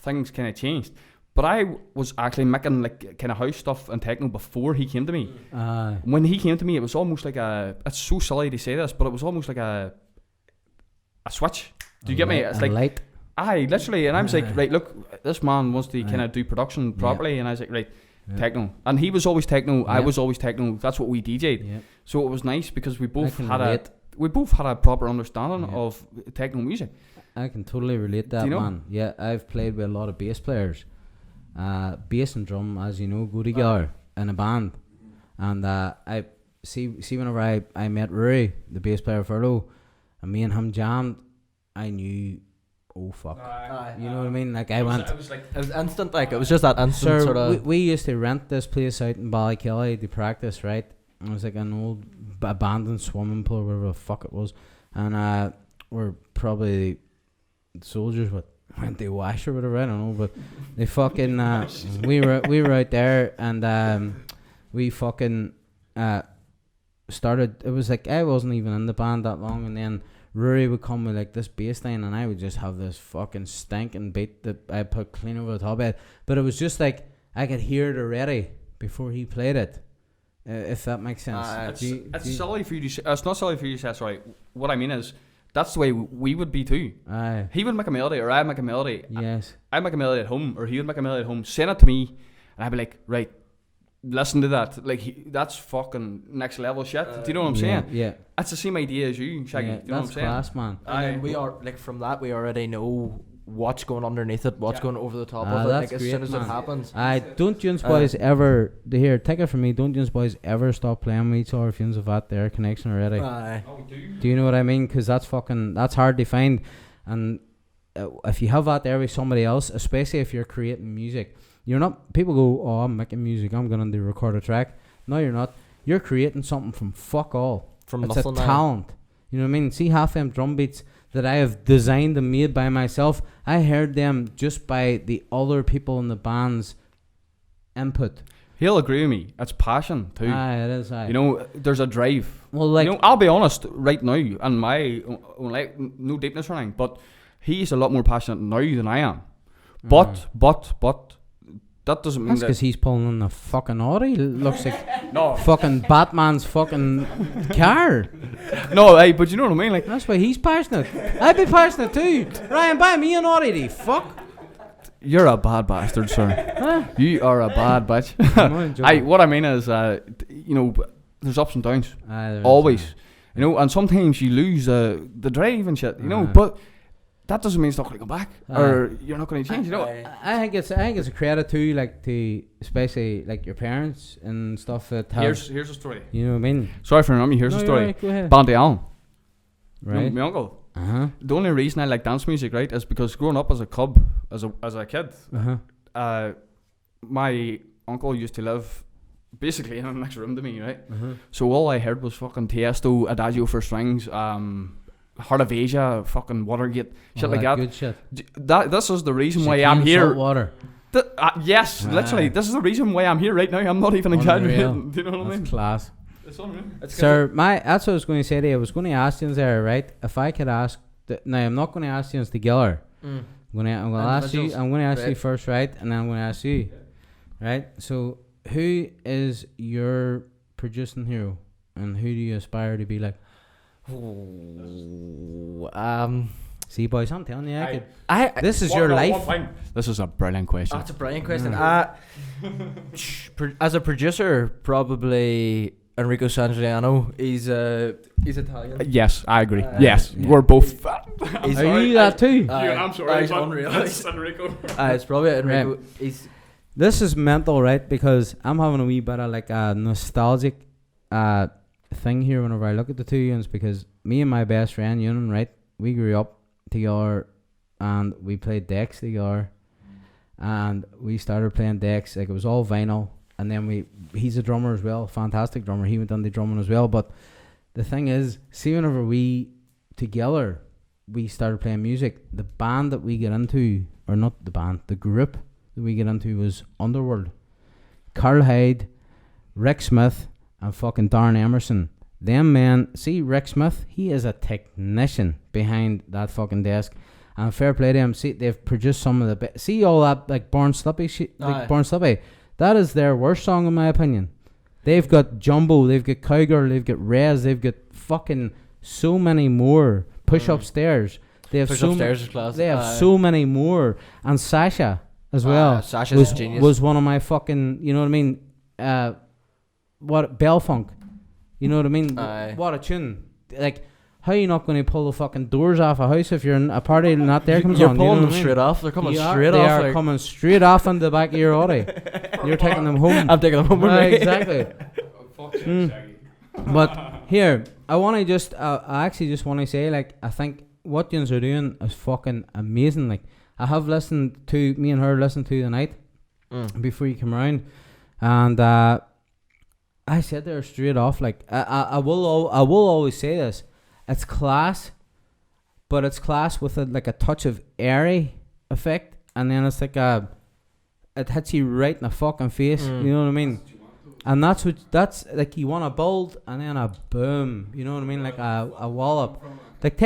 things kind of changed. But I was actually making like kind of house stuff and techno before he came to me. When he came to me, it was almost like it's so silly to say this, but it was almost like a switch. Do you get me? It's like light. Aye, literally. And I was like, right, look, this man wants to kind of do production properly. And I was like, right, techno. And he was always techno. I was always techno. That's what we DJ'd. So it was nice because we both had a proper understanding of techno music. I can totally relate that, man. Yeah, I've played with a lot of bass players. Bass and drum, as you know, go together in a band. And I see whenever I met Rory, the bass player for Furlough, and me and him jammed, I knew, oh fuck. You know what I mean? Like it was instant, like it was just that instant sort of. We used to rent this place out in Ballykelly to practice, right? It was like an old abandoned swimming pool, whatever the fuck it was. And we're probably soldiers with went to wash or whatever, I don't know, but they fucking we were out there and we fucking started. It was like I wasn't even in the band that long, and then Rory would come with like this bass line, and I would just have this fucking stinking beat that I put clean over the top of it. But it was just like I could hear it already before he played it, if that makes sense. It's silly for you to say. It's not silly for you to say. Sorry, what I mean is. That's the way we would be too. Aye. He would make a melody, or I'd make a melody. Yes. I'd make a melody at home, or he would make a melody at home. Send it to me, and I'd be like, right, listen to that. Like, that's fucking next level shit. Do you know what I'm saying? Yeah. That's the same idea as you, Shaggy. Do you know what I'm saying? That's class, man. And we are like from that we already know what's going underneath it, what's going over the top of it. That's like great, as soon as man. it happens. Don't you boys ever take it from me? Don't you boys ever stop playing with each other if you have that there connection already? Do you know what I mean? Because that's hard to find, and if you have that there with somebody else, especially if you're creating music, you're not. People go, "Oh, I'm making music. I'm gonna do record a track." No, you're not. You're creating something from fuck all. From it's nothing. A talent. You know what I mean? See half them drum beats that I have designed and made by myself. I heard them just by the other people in the band's input. He'll agree with me. It's passion too. Aye, it is. Aye. You know, there's a drive. Well, like, you know, I'll be honest right now, and my like no deepness or anything, but he's a lot more passionate now than I am. But that doesn't mean that's that. because he's pulling on the fucking Audi. Looks like No, fucking Batman's fucking car. no, hey, but you know what I mean. Like, That's why he's passionate. I'd be passionate too. Ryan, buy me an Audi. The fuck. you're a bad bastard, sir. Huh? You are a bad bitch. I'm only joking. What I mean is, you know, there's ups and downs. Aye, there is, Always. aye. You know, and sometimes you lose the drive and shit. You know, Uh-huh. but that doesn't mean it's not going to go back Aye. or you're not going to change. You know, I think it's a credit to like to especially like your parents and stuff that have, here's a story. you know what I mean. Sorry for interrupting you. Here's No, a you're story. right, go ahead. Bandy Allen, Right. my uncle. The The only reason I like dance music, right, is because growing up as a cub, as a kid, my uncle used to live basically in the next room to me, right? So all I heard was fucking Tiesto, Adagio for strings, Heart of Asia, fucking Watergate, shit like that. Good shit. This is the reason why I'm here. Salt water. Yes, literally, this is the reason why I'm here right now. I'm not even Unreal. exaggerating. Do you know what I That's mean? class. It's unreal. Sir, that's what I was going to say to you. I was going to ask you there, right? If I could ask, now I'm not going to ask you together. I'm going to ask you. I'm going to ask you first, right? And then I'm going to ask you, right? So, who is your producing hero, and who do you aspire to be like? See, boys, I'm telling you, this is your life. This is a brilliant question. That's a brilliant question. As a producer, probably Enrico Sangiuliano. He's Italian. Yes, I agree. Yes, we're both. Are you that too? I'm sorry, he's but unreal. that's Enrico. It's probably Enrico. Right. He's This is mental, right? Because I'm having a wee bit of like a nostalgic thing here whenever I look at the two units, because me and my best friend Ewan, right, we grew up together and we played decks together, and we started playing decks, like it was all vinyl, and then he's a drummer as well, fantastic drummer, he went on the drumming as well. But the thing is, see, whenever we together we started playing music, the band that we get into, or not the band, the group that we get into was Underworld. Carl Hyde, Rick Smith, and fucking Darren Emerson. Them men, see Rick Smith, he is a technician behind that fucking desk. And fair play to him. See, they've produced some of the see all that like Born Slippy shit, like Born Slippy. That is their worst song in my opinion. They've got Jumbo, they've got Cowgirl, they've got Rez, they've got fucking so many more. Push Upstairs. They have Push so Upstairs is class. They have so many more. And Sasha as well. Sasha's a genius. Was one of my fucking, you know what I mean? What Bellfunk. You know what I mean? What a tune. Like, how are you not going to pull the fucking doors off a house if you're in a party and that there comes You're on? pulling you know them straight off. They're coming straight they off. are coming straight off in the back of your Audi. You're taking them home. I'm taking them home with Right, me. exactly. But here, I want to just, I actually just want to say, like, I think what yous are doing is fucking amazing. Like, I have listened to, me and her listened to the night before you come around, and I said there straight off, like, I will always say this, it's class, but it's class with like a touch of airy effect, and then it's like it hits you right in the fucking face. You know what I mean? And that's like, you want a build and then a boom. You know what I mean? Like a wallop. Like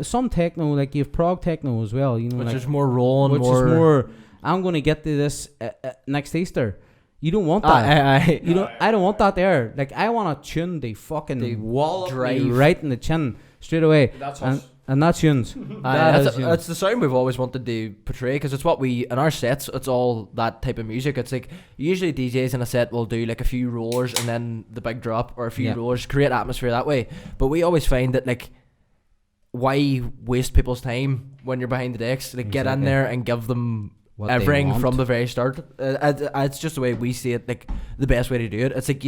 some techno, like you have prog techno as well. You know, which like, is more rolling, which is more. I'm going to get to this next Easter. You don't want that. You don't. I don't want that there. Like, I want to tune the fucking wall right in the chin straight away. That's us. And that's Yuns. It's the sound we've always wanted to portray, because it's what we, in our sets, it's all that type of music. It's like, usually DJs in a set will do like a few rollers and then the big drop, or a few rollers, create atmosphere that way. But we always find that, like, why waste people's time when you're behind the decks? Like, get in there and give them what everything from the very start. It's just the way we see it, like, the best way to do it. It's like,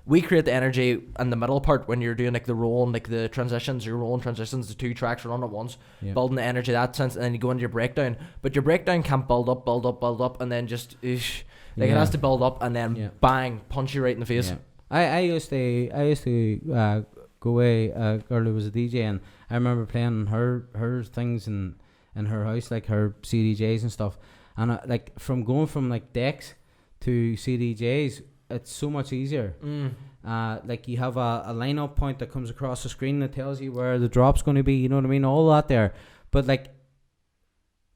we create the energy in the middle part when you're doing like the roll and like the transitions, you're rolling transitions, the two tracks are on at once, building the energy that sense, and then you go into your breakdown. But your breakdown can't build up, and then just it has to build up and then bang, punch you right in the face. I used to go away, a girl who was a DJ, and I remember playing her things in her house, like her CDJs and stuff. And like from going from like decks to CDJs, it's so much easier. Like you have a lineup point that comes across the screen that tells you where the drop's going to be. You know what I mean? All that there. But like,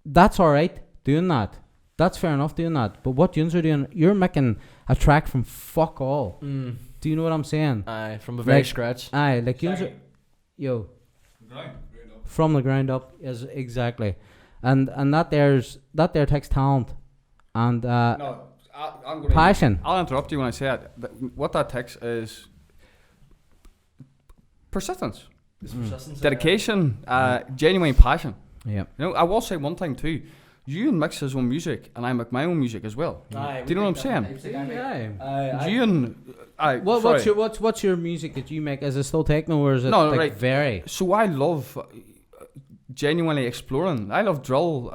that's all right doing that. That's fair enough doing that. But what Yuns are doing, you're making a track from fuck all. Do you know what I'm saying? Aye, from the very like, scratch. Aye, like Yuns are, yo, from the ground up is exactly, and that there takes talent, and no, I'm gonna passion. I'll interrupt you when I say it. What that takes is persistence, dedication, genuine passion. Yeah. You know, I will say one thing too. Ewan mix his own music, and I make my own music as well. Aye, do you know what I'm saying? Yeah. Ewan, what's your music that you make? Is it still techno or is it very? So I love genuinely exploring. I love drill,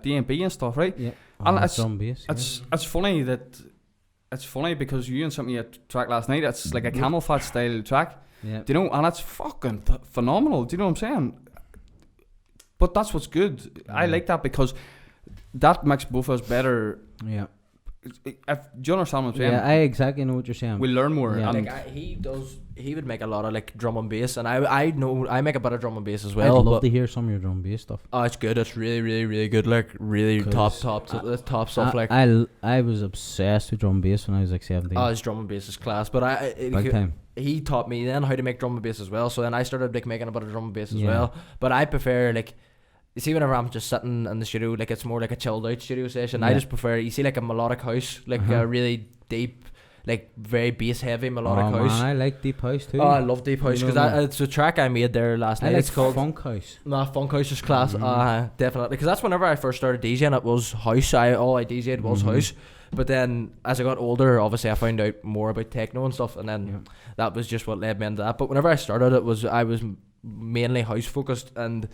D&B and stuff, right? Yeah. And it's drum bass. It's funny because Ewan sent me a track last night. It's like a camouflage style track. Yeah. Do you know? And it's fucking phenomenal. Do you know what I'm saying? But that's what's good. I like that because that makes both of us better. Yeah. Do you understand what I'm saying? Yeah, I exactly know what you're saying. We learn more. Yeah. And Like he would make a lot of like drum and bass, and I know I make a bit of drum and bass as well. I'd love to hear some of your drum and bass stuff. Oh, it's good. It's really, really, really good. Like really top stuff. Like I was obsessed with drum and bass when I was like 17. oh, his drum and bass is class. But Big time. he taught me then how to make drum and bass as well. So then I started like making a bit of drum and bass as Yeah. well. But I prefer like. You see, whenever I'm just sitting in the studio, like it's more like a chilled out studio session. Yeah. I just prefer, you see, like a melodic house, like a really deep, like very bass heavy melodic house. Man, I like deep house too. Oh, I love deep house You because know it's a track I made there last I night. like It's called funk house. Nah, funk house is class. Definitely, because that's whenever I first started DJing. It was house. All I DJed was house. But then as I got older, obviously I found out more about techno and stuff, and then that was just what led me into that. But whenever I started, I was mainly house focused, and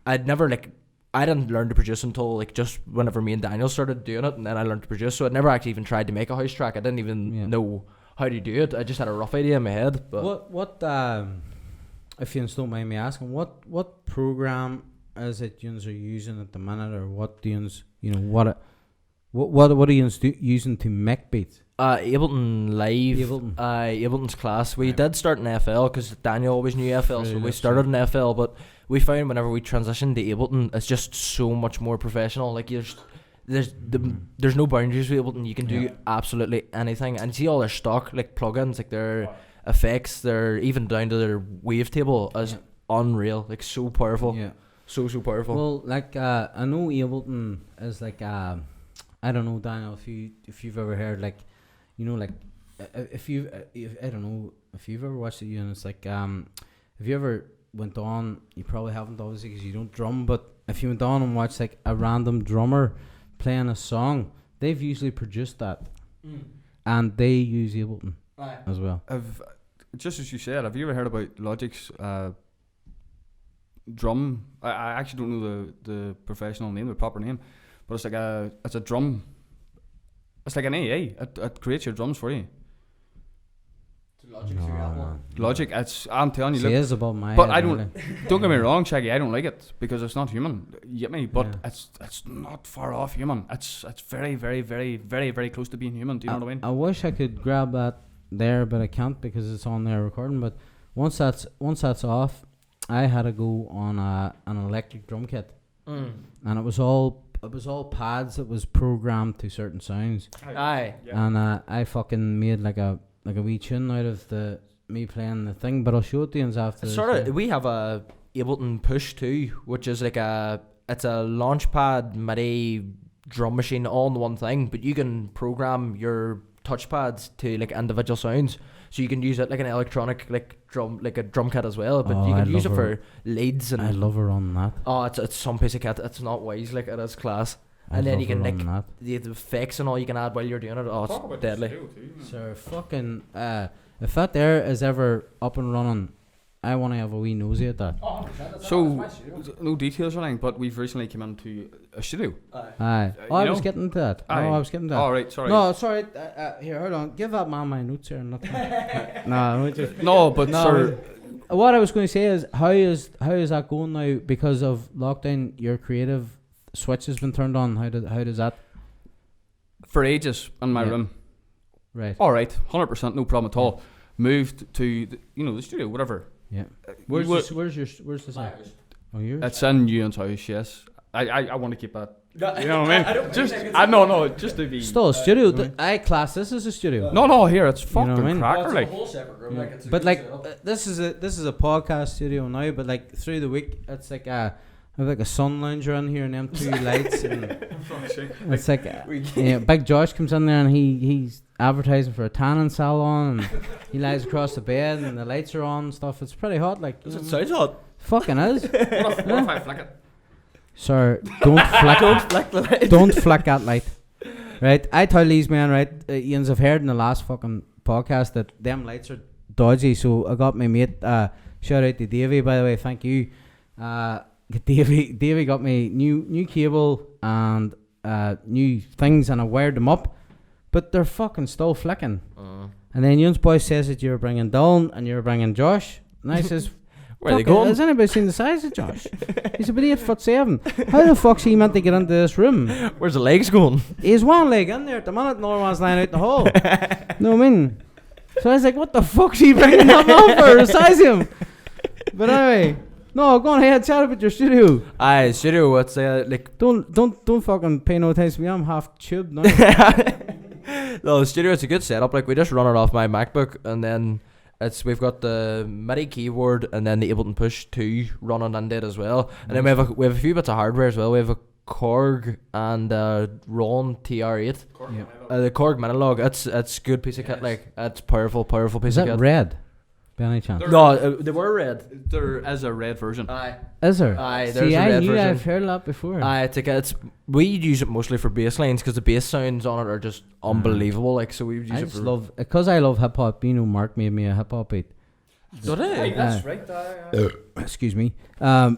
I didn't learn to produce until like just whenever me and Daniel started doing it, and then I learned to produce. So I never actually even tried to make a house track. I didn't even know how to do it. I just had a rough idea in my head. But what if you don't mind me asking, what program is it you are using at the minute, or what do you what are you using to make beats? Ableton Live. Ableton's class. We did start in FL because Daniel always knew FL, so we started in FL. But we found whenever we transitioned to Ableton, it's just so much more professional. Like there's no boundaries with Ableton. You can do absolutely anything, and see all their stock like plugins, like their effects, their even down to their wavetable is unreal. Like so powerful. Yeah. So powerful. Well, like I know Ableton is like I don't know, Daniel, if you've ever heard like. You know, like if I don't know if you've ever watched it, and it's like if you ever went on, you probably haven't obviously because you don't drum, but if you went on and watched like a random drummer playing a song, they've usually produced that, and they use Ableton as well. Just as you said, have you ever heard about Logic's drum? I actually don't know the professional name, the proper name, but it's like it's a drum. It's like an AA. It creates your drums for you. Logic. I'm telling you. It is above my but head, I don't. really. Don't get me wrong, Shaggy. I don't like it because it's not human. You get me? But it's not far off human. It's very, very, very, very, very close to being human. Do you know what I mean? I wish I could grab that there, but I can't because it's on there recording. But once that's off, I had to go on an electric drum kit, and it was all pads that was programmed to certain sounds. Aye. Yeah. And I fucking made like a wee tune out of me playing the thing, but I'll show it to you after. We have a Ableton Push too, which is like it's a launchpad MIDI drum machine all in one thing, but you can program your touchpads to like individual sounds, so you can use it like an electronic like a drum kit as well, but you can use it for leads. And I love her on that. Oh, it's some piece of kit. It's not wise, like it is class. And then you can like the effects and all you can add while you're doing it. Oh, it's deadly. So fucking if that there is ever up and running, I want to have a wee nosy at that. Oh, so no details or anything, but we've recently come into a studio. Aye. I was getting to that. Aye. No, I was getting to that. Oh, right, sorry. No, sorry. Here, hold on. Give that man my notes here. No, no, but sir, what I was going to say is, how is that going now because of lockdown? Your creative switch has been turned on. How does that? For ages in my room. Right. All right, 100%, no problem at all. Moved to the studio, whatever. Yeah. Where's the house? Oh, yours? It's in Ewan's house. Yes. I want to keep that. You know what I mean? No, just to be. Still a studio. I class this as a studio. No, here it's fucking know what I mean? cracker. It's Like, a whole separate room. Yeah. Like, it's a But good like setup. this is a podcast studio now. But like through the week, it's like I have like a sun lounger in here and them 2 lights. And it's like Big Josh comes in there and he's advertising for a tanning salon and he lies across the bed and the lights are on and stuff. It's pretty hot. Like It sounds hot. fucking is. what if I flick it? Sir, don't flick. Don't flick the light. Don't flick that light. Right, I tell these men, right, Ian's have heard in the last fucking podcast that them lights are dodgy, so I got my mate, shout out to Davey, by the way, thank you. Davey got me new cable and new things, and I wired them up, but they're fucking still flicking. And then Ian's boy says that you're bringing Dylan and you're bringing Josh, and I says, Where are they going? has anybody seen the size of Josh? He's about 8'7". How the fuck's he meant to get into this room? Where's the legs going? He's one leg in there at the minute, another one's lying out in the hall. Know what I mean? So I was like, what the fuck's he bringing that man for? The size of him. But anyway, no, go on ahead, chat about your studio. Aye, studio. It's like Don't fucking pay no attention to me. I'm half tube now. no, the studio. It's a good setup. Like we just run it off my MacBook, and then we've got the MIDI keyboard and then the Ableton Push 2 running on it as well. And then we have a few bits of hardware as well. We have a Korg and Ron TR8. The Korg Minilog. It's good piece of kit. Like it's powerful Is piece of that kit. red? By any chance? No, they were red. There is a red version. Aye. Is there? Aye, there's See, a I red knew version. I've heard that before. Aye, we use it mostly for bass lines because the bass sounds on it are just unbelievable. Like so, we use I it just for. love, because I love hip hop. You know, Mark made me a hip hop beat. Did it? That's right. Excuse me. I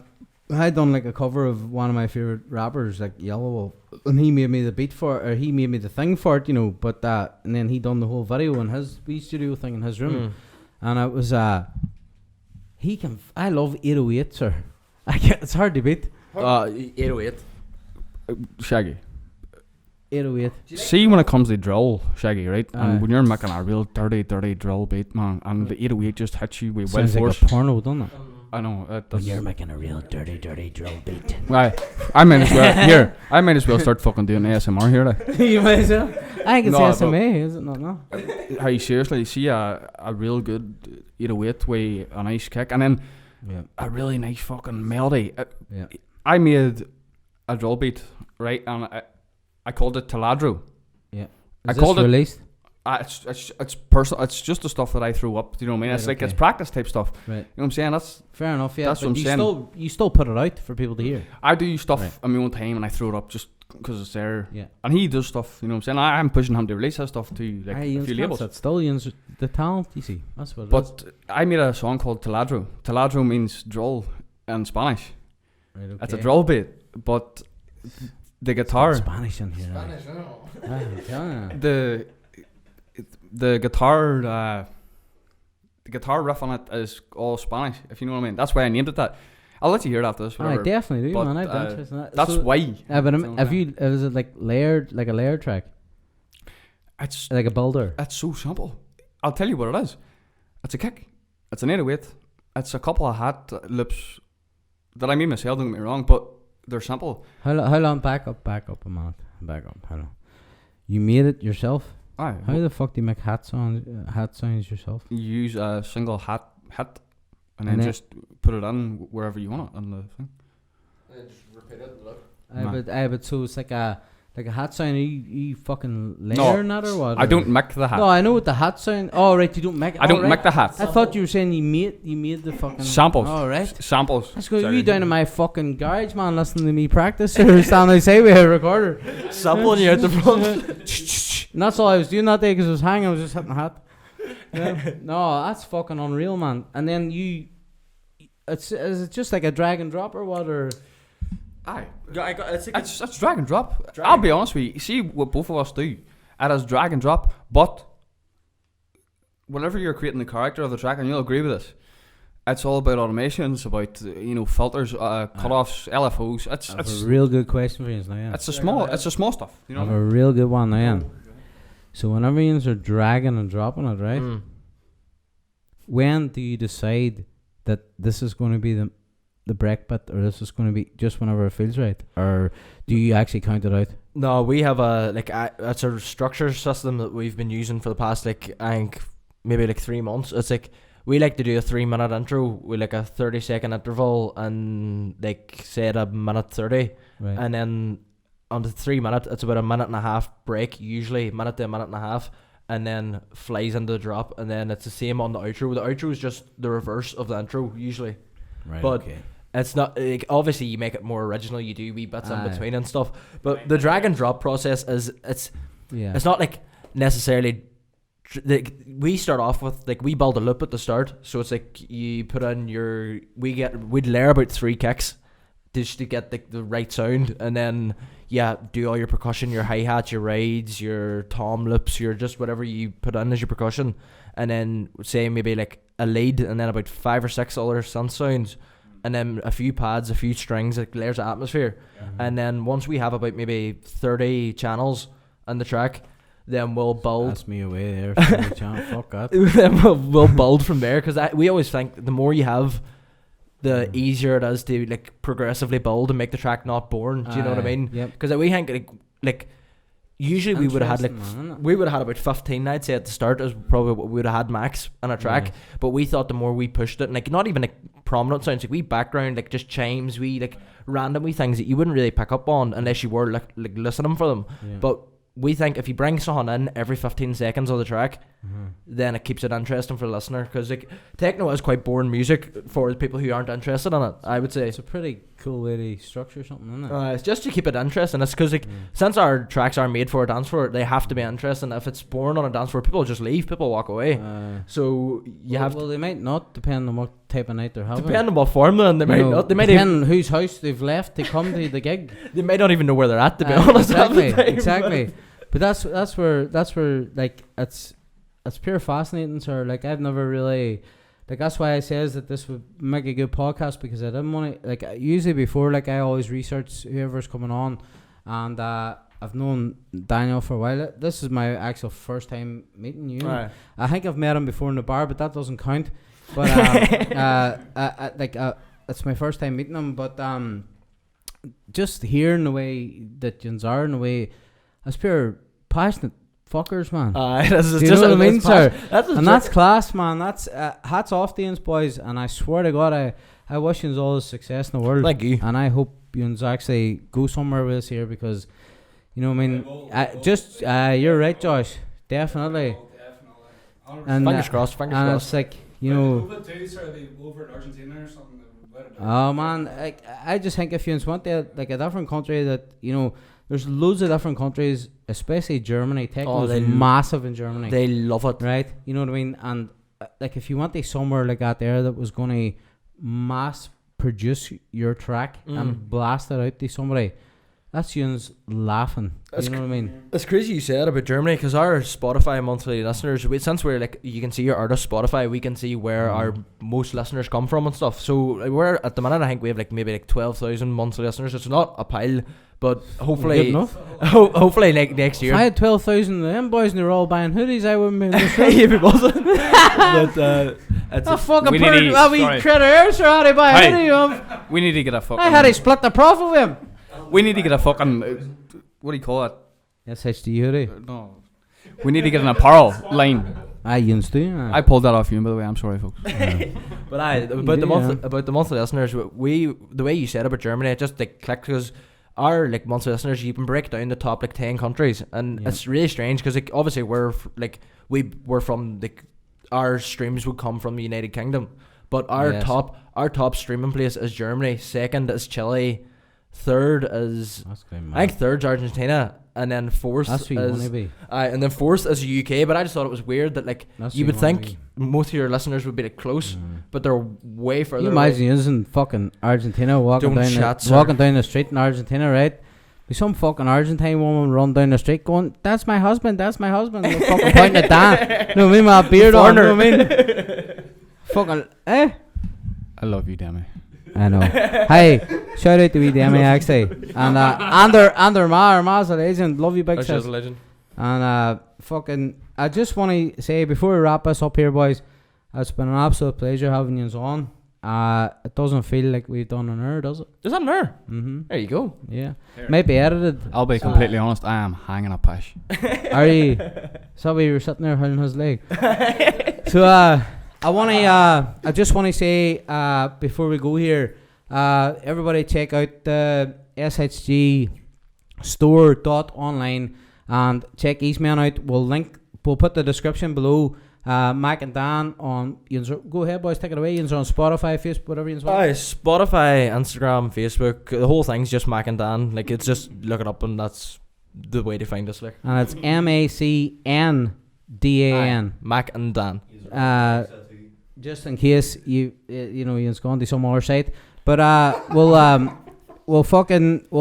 done like a cover of one of my favorite rappers, like Yellow Wolf, and he made me the beat for it, or he made me the thing for it, you know. But and then he done the whole video in his wee studio thing in his room, and it was I love 808, sir. It's hard to beat. 808. Shaggy. 808. See, when it comes to drill, Shaggy, right? Aye. And when you're making a real dirty drill beat, man, and the 808 just hits you with wild Sounds like force. a porno, doesn't it? I know. When you're making a real dirty drill beat. I might as well here. I might as well start fucking doing ASMR here. Like. You might as well. I think it's No, SMA, is it not? No. Hey, seriously, see a real good 808 with a nice kick, and then a really nice fucking melody. I made a drill beat, right, and I called it Taladro. Yeah. I Is called this it released? It's personal. It's just the stuff that I threw up. Do you know what I mean? Right, It's like okay. it's practice type stuff. Right. You know what I'm saying? That's Fair enough, yeah. That's but what I'm saying. you still put it out for people to hear. I do stuff Right. on my own time and I throw it up just because it's there. Yeah. And he does stuff. You know what I'm saying? I'm pushing him to release his stuff to like a few labels. That's still Ian's the talent, you see. That's what it is. But I made a song called Taladro. Taladro means drill in Spanish. Right, okay. It's a drill beat, but the guitar, Spanish in here. I'm telling you. the guitar riff on it is all Spanish. If you know what I mean. That's why I named it that. I'll let you hear it after this. I Whatever. definitely do, But, man. I'd be interested in that. That's So, why. but So, have you? Is it like a layered track, It's like a builder? It's so simple. I'll tell you what it is. It's a kick. It's an 808. It's a couple of hat loops that I made myself, don't get me wrong, but they're simple. How long? Back up a minute. Back up. How long? You made it yourself? Aye. How the fuck do you make hat sounds yourself? You use a single hat and And then then- just put it in wherever you want it on the thing. Just repeat it. Look. But so it's like a hat sound. You fucking layering that or what? I don't make the hat. No, I know what the hat sound. Oh right, you don't make. I don't right. make the hat. I thought you were saying you made the fucking Samples. Oh right. Samples. Let's go. Sorry. You down in my fucking garage, man, listening to me practice or standing outside with a recorder. Sampling you out the front. And that's all I was doing that day because I was hanging. I was just hitting the hat. Yeah. No, that's fucking unreal, man. And then is it just like a drag and drop or what? Or Aye. It's It's drag and drop. I'll be honest with you. See what both of us do. It is drag and drop, but whenever you're creating the character of the track, and you'll agree with this, It's all about automation. It's about filters, cutoffs, LFOs. It's a real good question for you now. Yeah. It's the small stuff. I have a real good one now. Yeah. So whenever you are dragging and dropping it, right? When do you decide that this is going to be the break bit, or this is going to be just whenever it feels right, or do you actually count it out? No, we have it's a structure system that we've been using for the past I think maybe 3 months. It's we like to do a 3-minute intro with a 30-second interval and say at a minute 30, right. And then on the 3 minute it's about a minute and a half break, usually minute to a minute and a half, and then flies into the drop, and then it's the same on the outro. The outro is just the reverse of the intro usually, right? But okay. It's not obviously you make it more original. You do wee bits in between and stuff, but the drag and drop process it's not necessarily. We start off with we build a loop at the start, so it's you put in we'd layer about 3 kicks just to get the right sound, and then do all your percussion, your hi-hats, your rides, your tom loops, your just whatever you put in as your percussion, and then say maybe a lead, and then about 5 or 6 other synth sounds, and then a few pads, a few strings, layers of atmosphere, and then once we have about maybe 30 channels on the track, then we'll build. That's me away there. Fuck that. Then we'll build from there, because we always think the more you have, the easier it is to progressively build and make the track not boring. Do you know what I mean? Because we think usually we would have had about 15. I'd say at the start is probably what we would have had max on a track. But we thought the more we pushed it, and not even prominent sounds, we background just chimes, we random wee things that you wouldn't really pick up on unless you were listening for them. Yeah. But we think if you bring someone in every 15 seconds of the track, then it keeps it interesting for the listener, because techno is quite boring music for people who aren't interested in it, I would say. It's a pretty cool way to structure something, isn't it? It's just to keep it interesting. It's because since our tracks are made for a dance floor, they have to be interesting. If it's boring on a dance floor, people just leave, people walk away. So you have they might not, depend on what type of night they're having. Depending on what form they're in, they might not. They might depend on whose house they've left to come to the gig. They might not even know where they're at, to be honest. Exactly. But that's where it's pure fascinating, sir. I've never really that's why I says that this would make a good podcast, because I didn't want to usually before I always research whoever's coming on, and I've known Daniel for a while. This is my actual first time meeting you. Right. I think I've met him before in the bar, but that doesn't count. But it's my first time meeting him. But just hearing the way that yous are, and the way that's pure passionate fuckers, man. Do you know what I mean, sir? That's class, man. That's hats off to yous, boys. And I swear to God, I wish yous all the success in the world. Thank you. And I hope yous actually go somewhere with us here, because you know what I mean. You're right, Josh. Definitely. And fingers crossed. Fingers crossed. It's over in Argentina or something. Oh man, I just think if you went to a different country, that there's loads of different countries, especially Germany. Techno is massive in Germany. They love it, right? You know what I mean? And if you went to somewhere like that there that was going to mass produce your track and blast it out to somebody, that's yous laughing. You know what I mean? It's crazy you said about Germany, because our Spotify monthly listeners, since we're you can see your artist Spotify, we can see where our most listeners come from and stuff. So we're at the minute, I think we have maybe 12,000 monthly listeners. It's not a pile, but hopefully, hopefully next year. If I had 12,000 of them boys and they were all buying hoodies, I wouldn't be in this room. If it wasn't. But a fucking bird. We critter, sir, how to buy a hoodie of. We need to get a fucking. I had to split the profit with him. We need to get a fucking. What do you call it? SHG hoodie. No. We need to get an apparel line. I used to. I pulled that off you, by the way. I'm sorry, folks. But about the monthly listeners, the way you said about Germany, it just clicked, because our monthly listeners, you can break down the top 10 countries, and it's really strange, because obviously we're from our streams would come from the United Kingdom, but our top streaming place is Germany, second is Chile, third is I think third's Argentina, and then fourth is and then fourth is the UK. But I just thought it was weird that you would think most of your listeners would be close, but they're way further. You imagine us in fucking Argentina walking down the street in Argentina, right? Be some fucking Argentine woman run down the street going, "That's my husband, that's my husband." They're fucking pointing at Dan. You know what I mean? My beard on. You know what I mean? Fucking I love you, Demi. I know. Hey, shout out to wee Demi actually. And her ma's a legend. Love you, big She's sis. a legend. And fucking, I just want to say before we wrap this up here, boys, it's been an absolute pleasure having you on. It doesn't feel like we've done an hour, does it? Is that an hour? Mm-hmm. There you go. Yeah. Might be edited. I'll be completely honest, I am hanging a pish. Are you? So we were sitting there holding his leg. So I just want to say before we go here, everybody check out the SHG store.online and check Eastman out. We'll put the description below. Mac and Dan on go ahead, boys, take it away. You're on Spotify, Facebook, whatever you want. Spotify, Instagram, Facebook, the whole thing's just Mac and Dan. Like, it's just look it up and that's the way to find us. Like, and it's MACNDAN. Mac and Dan. Just in case you've gone to some other site, but we'll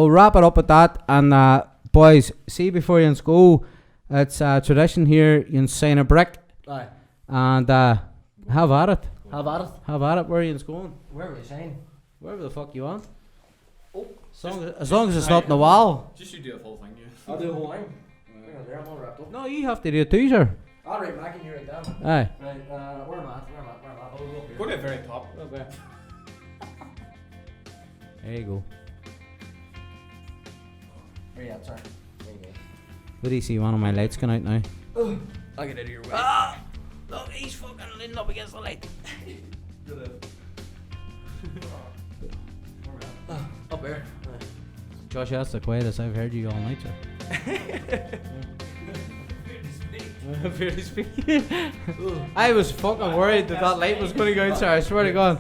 wrap it up with that. And boys, see before you go, it's tradition here. You sign a brick. Aye. And have at it. Have at it. Have at it. Where are you going? Where are we saying? Wherever the fuck you want. Oh, as long as it's not in the wall. Just you do the whole thing, yeah. I'll do the whole thing. Hang on there, I'm all wrapped up. No, you have to do it too, sir. Alright, Mac and you right down. Aye. Right, where am I? I'll go up here. Go to the very top. Okay. There you go. Where you at, sir? There you go. Where do you see one of my lights going out now? I'll get out of your way. Look, he's fucking leaning up against the light. Up there. Josh, that's the quietest I've heard you all night, sir. Barely speaking. I was fucking worried that light was going to go out, sir. I swear to God.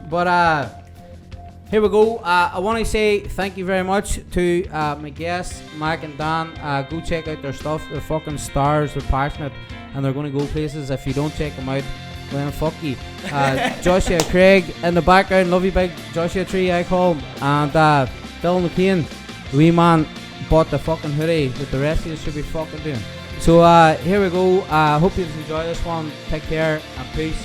But here we go. I want to say thank you very much to my guests, Mac and Dan. Go check out their stuff. They're fucking stars. They're passionate, and they're going to go places. If you don't check them out, well, fuck you. Joshua Craig in the background. Love you, big Joshua Tree, I call him. And Dylan McCain, the wee man, bought the fucking hoodie that the rest of you should be fucking doing. So here we go. Hope you enjoy this one. Take care and peace.